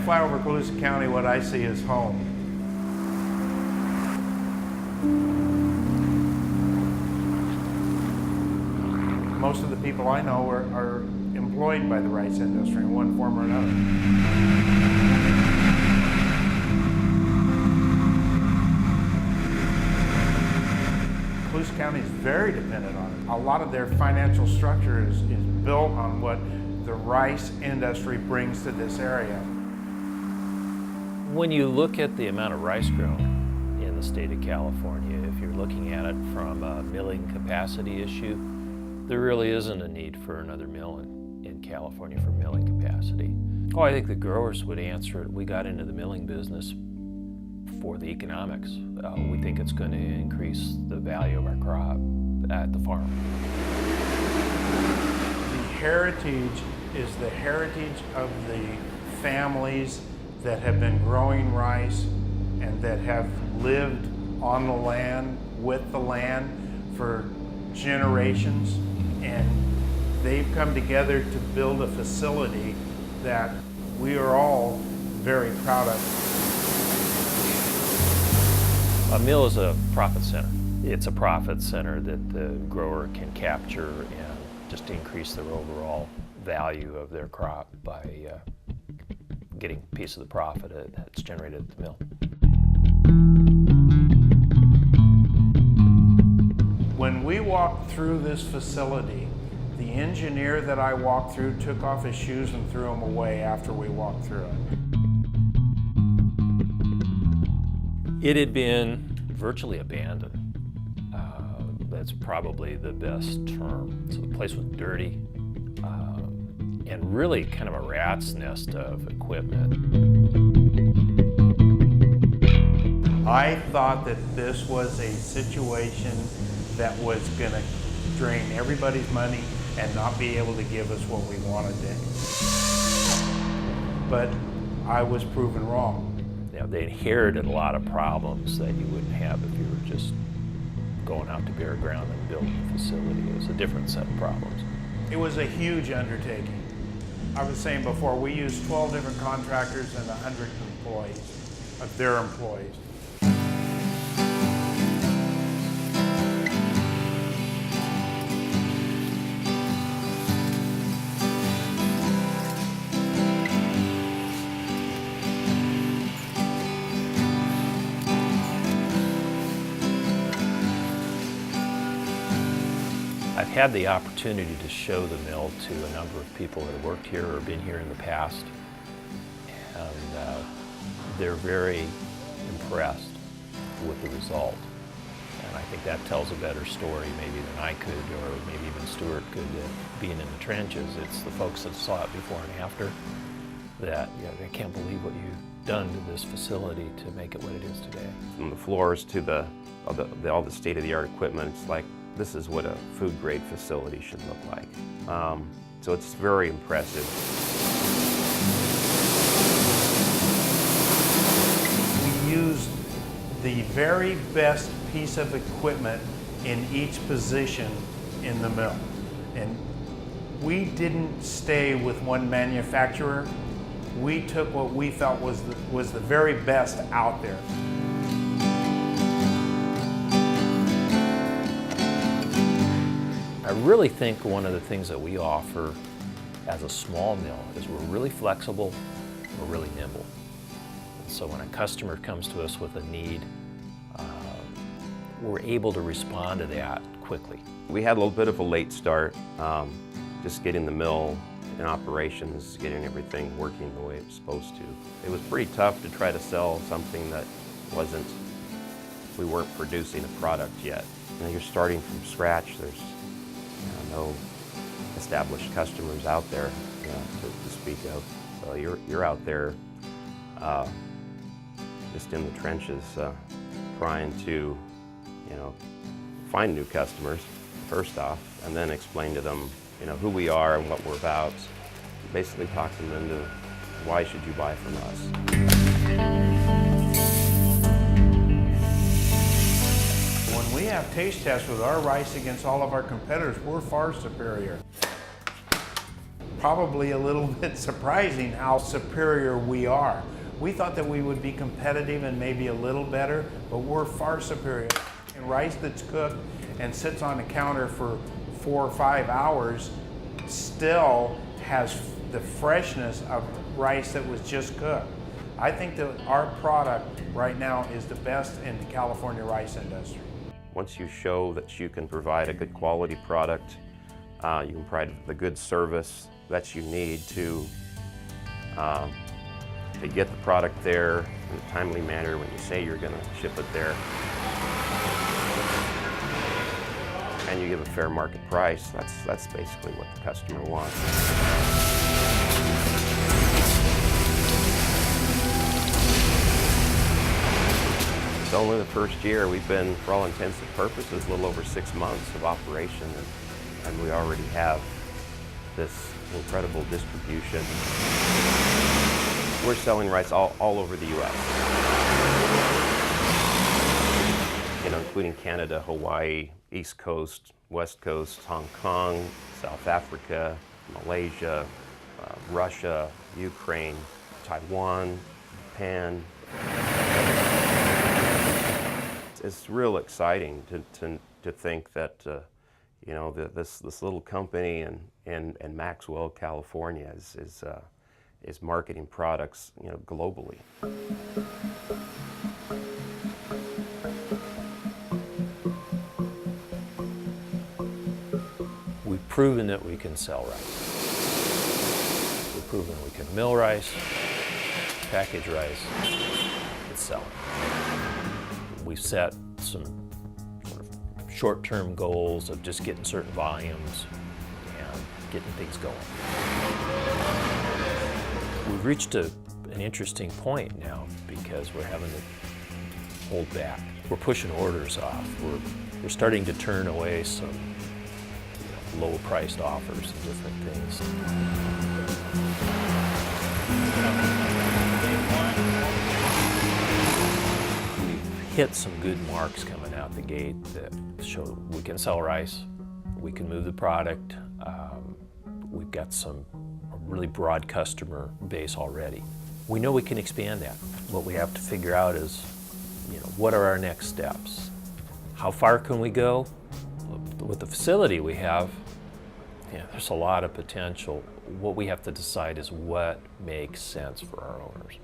fly over Colusa County, what I see is home. Most of the people I know are employed by the rice industry in one form or another. Colusa County is very dependent on it. A lot of their financial structure is built on what the rice industry brings to this area. When you look at the amount of rice grown in the state of California, if you're looking at it from a milling capacity issue, there really isn't a need for another mill in California for milling capacity. Oh, I think the growers would answer it. We got into the milling business for the economics. We think it's going to increase the value of our crop at the farm. The heritage is the heritage of the families that have been growing rice and that have lived on the land, with the land for generations, and they've come together to build a facility that we are all very proud of. A mill is a profit center. It's a profit center that the grower can capture and just increase their overall value of their crop by getting a piece of the profit that's generated at the mill. When we walked through this facility, the engineer that I walked through took off his shoes and threw them away after we walked through it. It had been virtually abandoned. That's probably the best term. So the place was dirty and really kind of a rat's nest of equipment. I thought that this was a situation that was going to drain everybody's money and not be able to give us what we wanted to. But I was proven wrong. You know, they inherited a lot of problems that you wouldn't have if you were just going out to bare ground and building a facility. It was a different set of problems. It was a huge undertaking. I was saying before, we used 12 different contractors and 100 employees, of their employees. I've had the opportunity to show the mill to a number of people that have worked here or been here in the past, and they're very impressed with the result. And I think that tells a better story maybe than I could, or maybe even Stuart could, being in the trenches. It's the folks that saw it before and after that, you know, I can't believe what you've done to this facility to make it what it is today. From the floors to all the state-of-the-art equipment, it's like, this is what a food-grade facility should look like. So it's very impressive. We used the very best piece of equipment in each position in the mill. And we didn't stay with one manufacturer. We took what we felt was the very best out there. I really think one of the things that we offer as a small mill is we're really flexible, we're really nimble. And so when a customer comes to us with a need, we're able to respond to that quickly. We had a little bit of a late start, just getting the mill in operations, getting everything working the way it's supposed to. It was pretty tough to try to sell something that we weren't producing a product yet. You know, you're starting from scratch. There's no established customers out there, you know, to speak of. So you're out there just in the trenches trying to, you know, find new customers first off, and then explain to them, you know, who we are and what we're about. Basically talk them into why should you buy from us. When we have taste tests with our rice against all of our competitors, we're far superior. probably a little bit surprising how superior we are. We thought that we would be competitive and maybe a little better, but we're far superior. And rice that's cooked and sits on the counter for 4 or 5 hours still has the freshness of rice that was just cooked. I think that our product right now is the best in the California rice industry. Once you show that you can provide a good quality product, you can provide the good service that you need to get the product there in a timely manner when you say you're going to ship it there, and you give a fair market price, that's basically what the customer wants. It's only the first year. We've been, for all intents and purposes, a little over 6 months of operation, and we already have this incredible distribution. We're selling rice all over the U.S. Including Canada, Hawaii, East Coast, West Coast, Hong Kong, South Africa, Malaysia, Russia, Ukraine, Taiwan, Japan. It's real exciting to think that this little company in Maxwell, California is marketing products globally. We've proven that we can sell rice. We've proven we can mill rice, package rice, and sell it. We've set some short-term goals of just getting certain volumes and getting things going. We've reached an interesting point now because we're having to hold back. We're pushing orders off. We're starting to turn away some low-priced offers and different things. We've hit some good marks coming out the gate that show we can sell rice, we can move the product, we've got a really broad customer base already. We know we can expand that. What we have to figure out is, what are our next steps? How far can we go? With the facility we have, there's a lot of potential. What we have to decide is what makes sense for our owners.